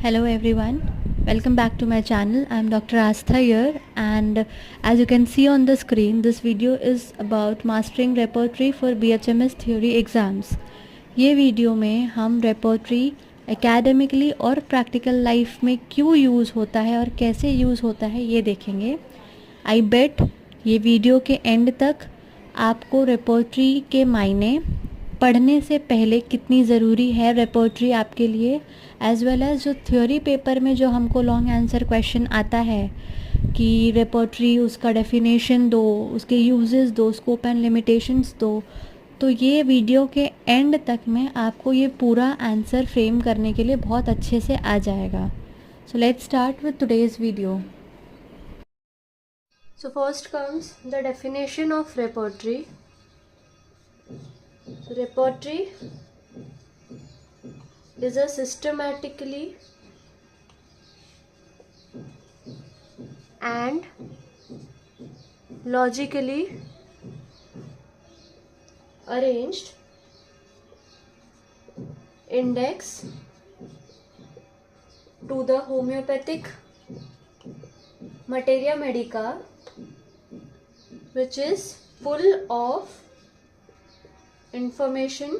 Hello everyone, welcome back to my channel. I'm Dr. Astha here, and as you can see on the screen, this video is about mastering repertory for BHMS theory exams. ये video में हम repertory academically और practical life में क्यों use होता है और कैसे यूज़ होता है ये देखेंगे. आई बेट ये वीडियो के एंड तक आपको रेपर्टरी के मायने, पढ़ने से पहले कितनी ज़रूरी है रेपर्टरी आपके लिए, एज़ वेल एज़ जो थ्योरी पेपर में जो हमको लॉन्ग आंसर क्वेश्चन आता है कि रेपर्टरी, उसका डेफिनेशन दो, उसके यूजेस दो, स्कोप एंड लिमिटेशंस दो. तो ये वीडियो के एंड तक में आपको ये पूरा आंसर फ्रेम करने के लिए बहुत अच्छे से आ जाएगा. So let's start with today's video. So first comes the definition of repertory. So repertory is a systematically and logically arranged index to the homeopathic materia medica, which is full of information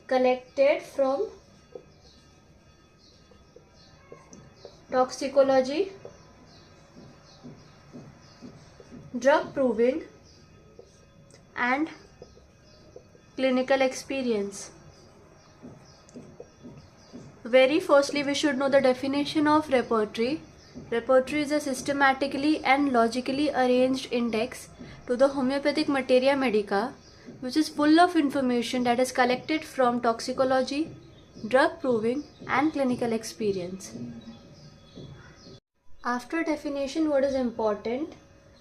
collected from toxicology, drug proving, and clinical experience. Very firstly, we should know the definition of repertory. Repertory is a systematically and logically arranged index to the homeopathic materia medica, which is full of information that is collected from toxicology, drug proving, and clinical experience. After definition, what is important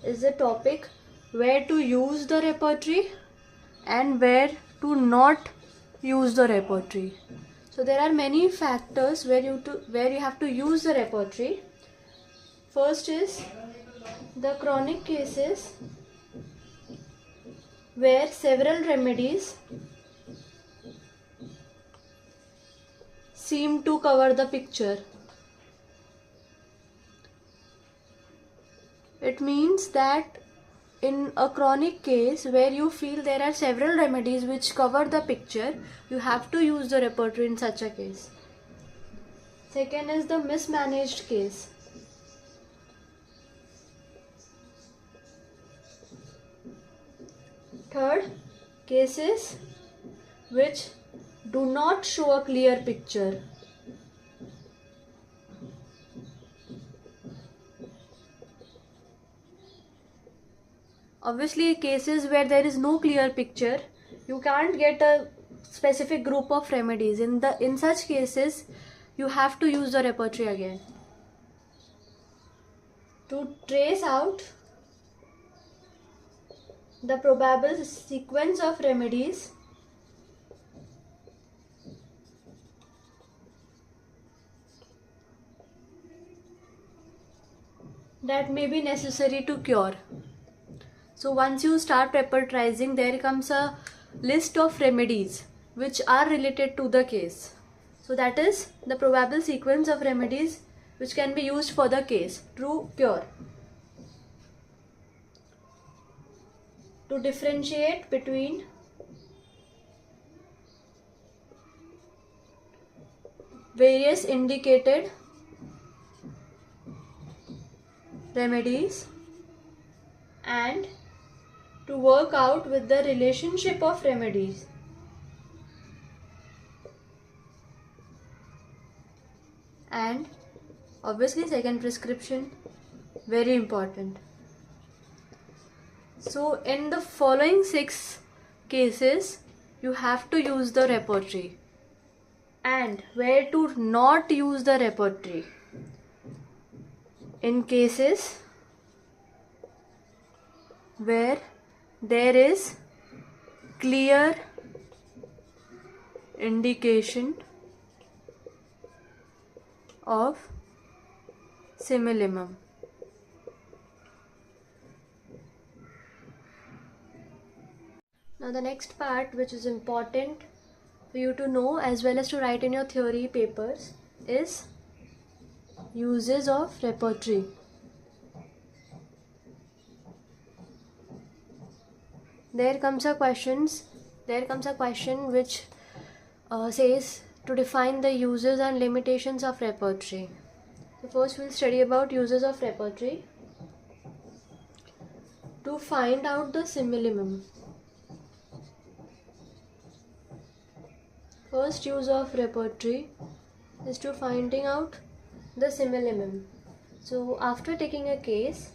is the topic where to use the repertory and where to not use the repertory. So there are many factors where you have to use the repertory. First is the chronic cases where several remedies seem to cover the picture. It means that in a chronic case where you feel there are several remedies which cover the picture, you have to use the repertory in such a case. Second is the mismanaged case. Third, cases which do not show a clear picture. Obviously, cases where there is no clear picture, you can't get a specific group of remedies. In such cases, you have to use the repertory again to trace out the probable sequence of remedies that may be necessary to cure. So once you start repertorizing, there comes a list of remedies which are related to the case. So that is the probable sequence of remedies which can be used for the case to cure. To differentiate between various indicated remedies and to work out with the relationship of remedies. And obviously second, prescription, very important. So in the following 6 cases, you have to use the repertory. And where to not use the repertory? In cases where there is clear indication of similimum. Now the next part which is important for you to know as well as to write in your theory papers is uses of repertory. There comes a question which says to define the uses and limitations of repertory. So first we'll study about uses of repertory. To find out the similimum. First use of repertory is to finding out the similimum. So after taking a case,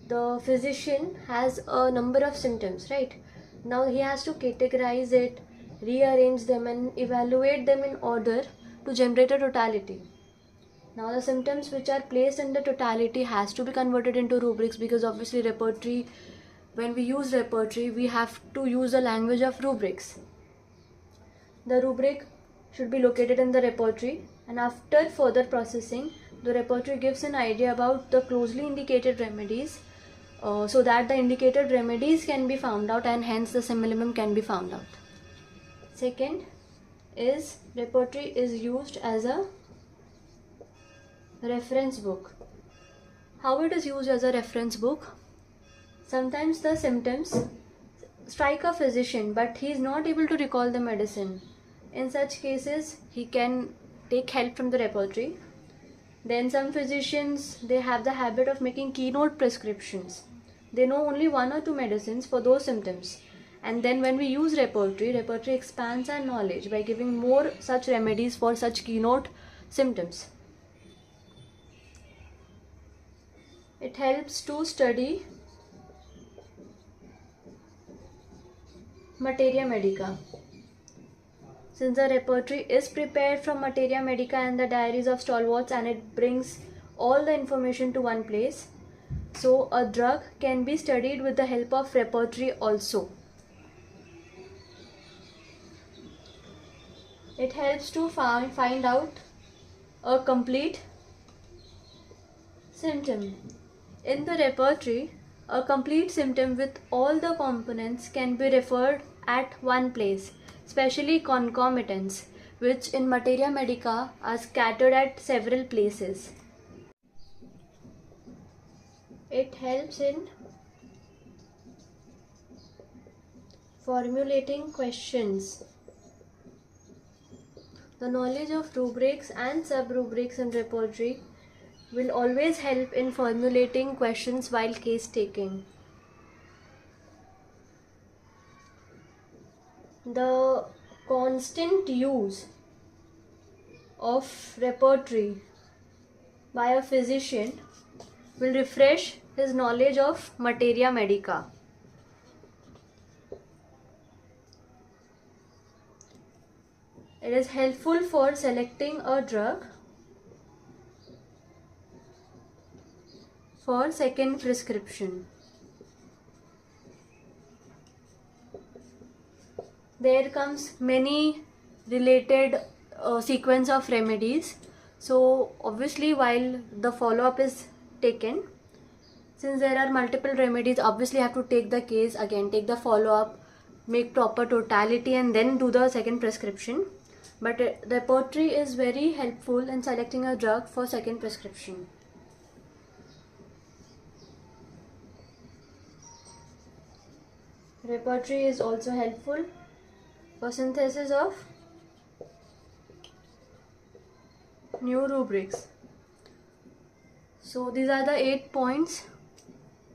the physician has a number of symptoms, right? Now he has to categorize it, rearrange them and evaluate them in order to generate a totality. Now the symptoms which are placed in the totality has to be converted into rubrics, because obviously repertory, when we use repertory, we have to use the language of rubrics. The rubric should be located in the repertory, and after further processing, the repertory gives an idea about the closely indicated remedies, so that the indicated remedies can be found out and hence the similimum can be found out. Second is repertory is used as a reference book. How it is used as a reference book? Sometimes the symptoms strike a physician but he is not able to recall the medicine. In such cases, he can take help from the repertory. Then some physicians, they have the habit of making keynote prescriptions. They know only 1 or 2 medicines for those symptoms. And then when we use repertory expands our knowledge by giving more such remedies for such keynote symptoms. It helps to study materia medica. Since the repertory is prepared from materia medica and the diaries of stalwarts, and it brings all the information to one place, so a drug can be studied with the help of repertory also. It helps to find out a complete symptom. In the repertory, a complete symptom with all the components can be referred at one place, especially concomitants, which in materia medica are scattered at several places. It helps in formulating questions. The knowledge of rubrics and sub-rubrics in repertory will always help in formulating questions while case taking. The constant use of repertory by a physician will refresh his knowledge of materia medica. It is helpful for selecting a drug for second prescription. There comes many related sequence of remedies. So obviously while the follow-up is taken, since there are multiple remedies, obviously you have to take the case again, take the follow-up, make proper totality and then do the second prescription. But repertory is very helpful in selecting a drug for second prescription. Repertory is also helpful for synthesis of new rubrics. So these are the 8 points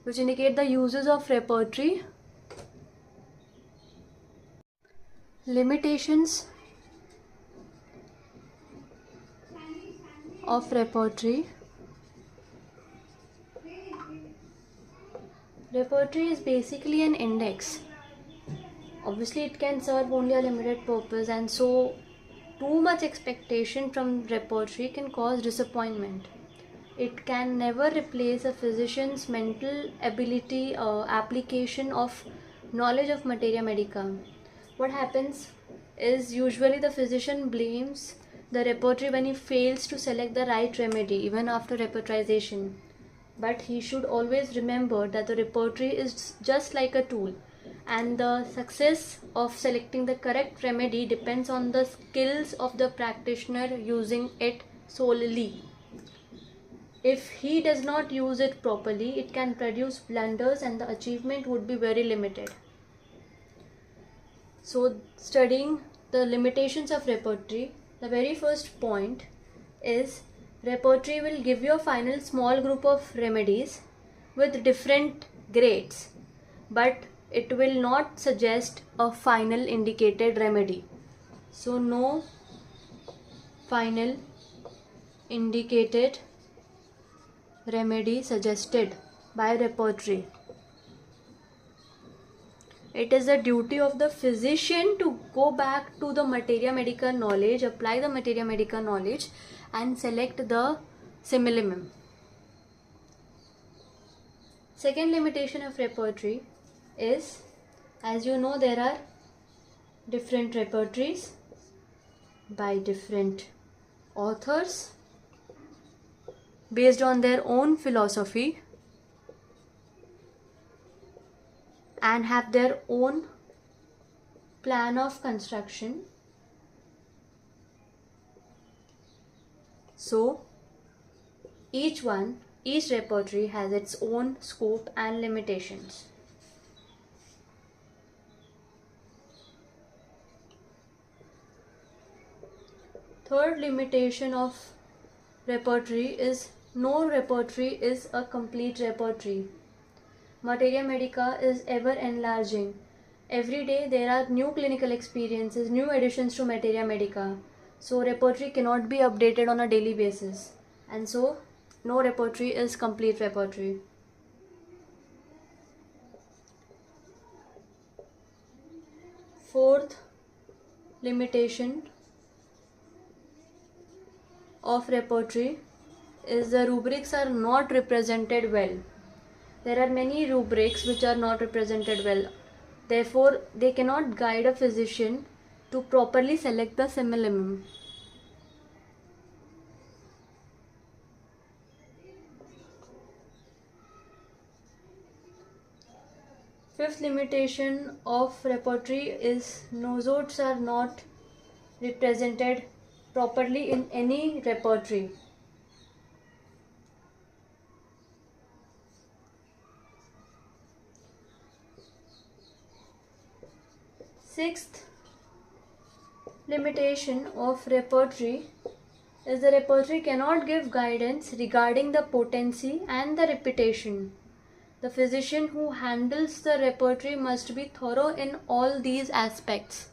which indicate the uses of repertory. Limitations of repertory. Repertory is basically an index. Obviously it can serve only a limited purpose, and so too much expectation from repertory can cause disappointment. It can never replace a physician's mental ability application of knowledge of materia medica. What happens is usually the physician blames the repertory when he fails to select the right remedy even after repertorization. But he should always remember that the repertory is just like a tool, and the success of selecting the correct remedy depends on the skills of the practitioner using it solely. If he does not use it properly, it can produce blunders and the achievement would be very limited. So, studying the limitations of repertory, the very first point is repertory will give you a final small group of remedies with different grades, but it will not suggest a final indicated remedy. So, no final indicated remedy suggested by repertory. It is the duty of the physician to go back to the materia medica knowledge, apply the materia medica knowledge and select the similimum. Second limitation of repertory is, as you know, there are different repertories by different authors based on their own philosophy and have their own plan of construction. So each repertory has its own scope and limitations. Third limitation of repertory is no repertory is a complete repertory. Materia medica is ever enlarging. Every day there are new clinical experiences, new additions to materia medica. So repertory cannot be updated on a daily basis. And so no repertory is complete repertory. Fourth limitation of repertory is the rubrics are not represented well. There are many rubrics which are not represented well. Therefore, they cannot guide a physician to properly select the similimum. Fifth limitation of repertory is nosodes are not represented properly in any repertory. Sixth limitation of repertory is the repertory cannot give guidance regarding the potency and the repetition. The physician who handles the repertory must be thorough in all these aspects.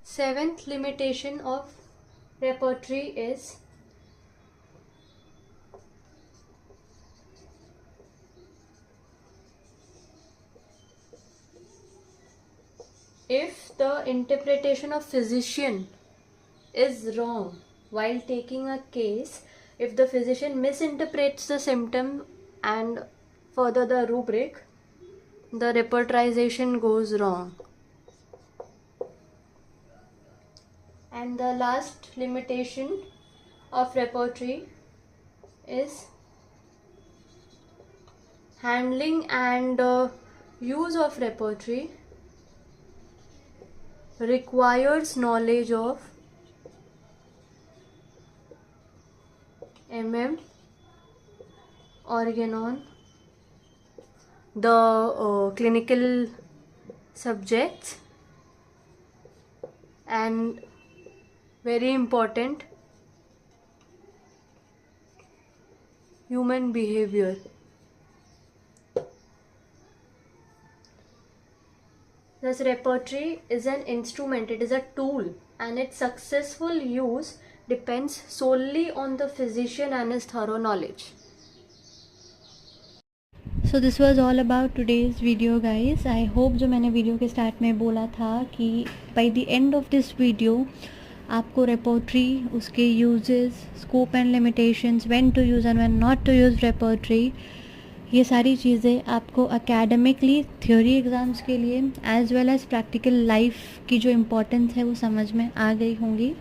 Seventh limitation of repertory is if the interpretation of physician is wrong while taking a case, if the physician misinterprets the symptom and further the rubric, the repertorization goes wrong. And the last limitation of repertory is handling and use of repertory requires knowledge of organon, the clinical subjects, and very important, human behavior. Thus, repertory is an instrument, it is a tool, and its successful use depends solely on the physician and his thorough knowledge. So this was all about today's video guys. I hope जो मैंने video के start में बोला था कि by the end of this video आपको repertory, उसके uses, scope and limitations, when to use and when not to use repertory, ये सारी चीज़ें आपको academically theory एग्ज़ाम्स के लिए as well as practical life की जो इम्पोर्टेंस है वो समझ में आ गई होंगी.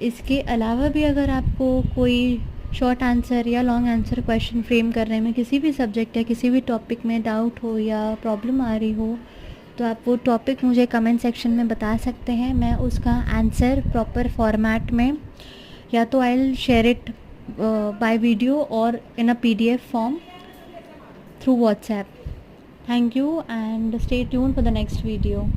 इसके अलावा भी अगर आपको कोई शॉर्ट आंसर या लॉन्ग आंसर क्वेश्चन फ्रेम करने में किसी भी सब्जेक्ट या किसी भी टॉपिक में डाउट हो या प्रॉब्लम आ रही हो, तो आप वो टॉपिक मुझे कमेंट सेक्शन में बता सकते हैं. मैं उसका आंसर प्रॉपर फॉर्मेट में, या तो I will share it by video और इन अ PDF form through WhatsApp. Thank you and stay tuned for the next video.